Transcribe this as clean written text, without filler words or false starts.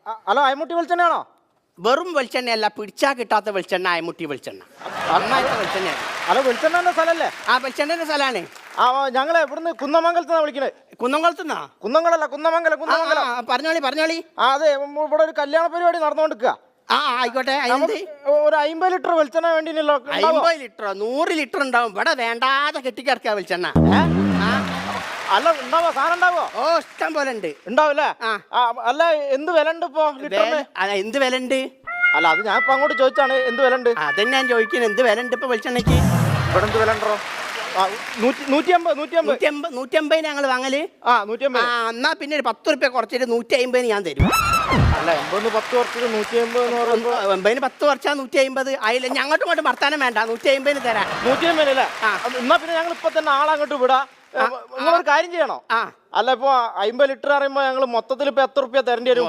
Hello Ayamutty വെളിച്ചെണ്ണയാണോ? വെറും വെളിച്ചെണ്ണയല്ല, പിടിച്ചാ കിട്ടാത്ത വെളിച്ചെണ്ണ അയമുട്ടി വെളിച്ചെണ്ണ. നന്നായിട്ട് വെളിച്ചെണ്ണയാണ്. ഹലോ വെളിച്ചെണ്ണ സ്ഥലല്ലേ? ആ വെളിച്ചെണ്ണന്റെ സ്ഥലമാണ്. ഞങ്ങളെ ഇവിടുന്ന് കുന്നമംഗലത്ത് വിളിക്കണേ. കുന്നംകുളത്തുനിന്നാ? കുന്നംകുളല്ല, കുന്നമംഗലം. പറഞ്ഞോളി. അതെ, ഇവിടെ ഒരു കല്യാണ പരിപാടി നടന്നുകൊണ്ടിരിക്കുക. ആയിക്കോട്ടെ. ഒരു 50 ലിറ്റർ വെളിച്ചെണ്ണ വേണ്ടിയല്ലോ. 50 ലിറ്ററോ 100 ലിറ്റർ ഉണ്ടാവും. ഇവിടെ വേണ്ടാതെ കെട്ടിക്കിടക്കുക വെളിച്ചെണ്ണ. അല്ല, ഉണ്ടാവോ? സാധനം ഉണ്ടാവോ? ഓ, ഇഷ്ടം പോലെ ഉണ്ട്. ഉണ്ടാവില്ലേ? അല്ല, എന്ത് വില ഉണ്ട് ഇപ്പൊ ലിറ്ററിന്? എന്ത് വില ഉണ്ട്? അല്ല, അത് ഞാൻ ഇപ്പൊ അങ്ങോട്ട് ചോദിച്ചാണ്, എന്ത് വില ഉണ്ട്? അതന്നെ ഞാൻ ചോദിക്കുന്നത്, എന്ത് വില ഉണ്ട് ഇപ്പൊ വെളിച്ചെണ്ണയ്ക്ക്? ഇവിടെ എന്ത് വില ഉണ്ടോ? 150 ഞങ്ങൾ വാങ്ങല്. 150. എന്നാ പിന്നെ ഒരു 10 റുപ്യ കുറച്ചിട്ട് 150 ഞാൻ തരും. അല്ല, 80 10 കുറച്ചിട്ട് 150 എന്ന് പറയുമ്പോ 80 10 കുറച്ചാ 150 ആയില്ല. ഞങ്ങോട്ടും ഇങ്ങോട്ട് വർത്താനം വേണ്ട, 150 തരാം. 150 അല്ലേ? എന്നാ പിന്നെ ഞങ്ങൾ ഇപ്പൊ തന്നെ ആളങ്ങോട്ട് വിടാ. നിങ്ങളൊരു കാര്യം ചെയ്യണോ? അല്ല, ഇപ്പൊ 50 ലിറ്റർ അറിയുമ്പോ ഞങ്ങൾ മൊത്തത്തിൽ ഇപ്പൊ എത്ര റുപ്യ തരേണ്ടി വരും?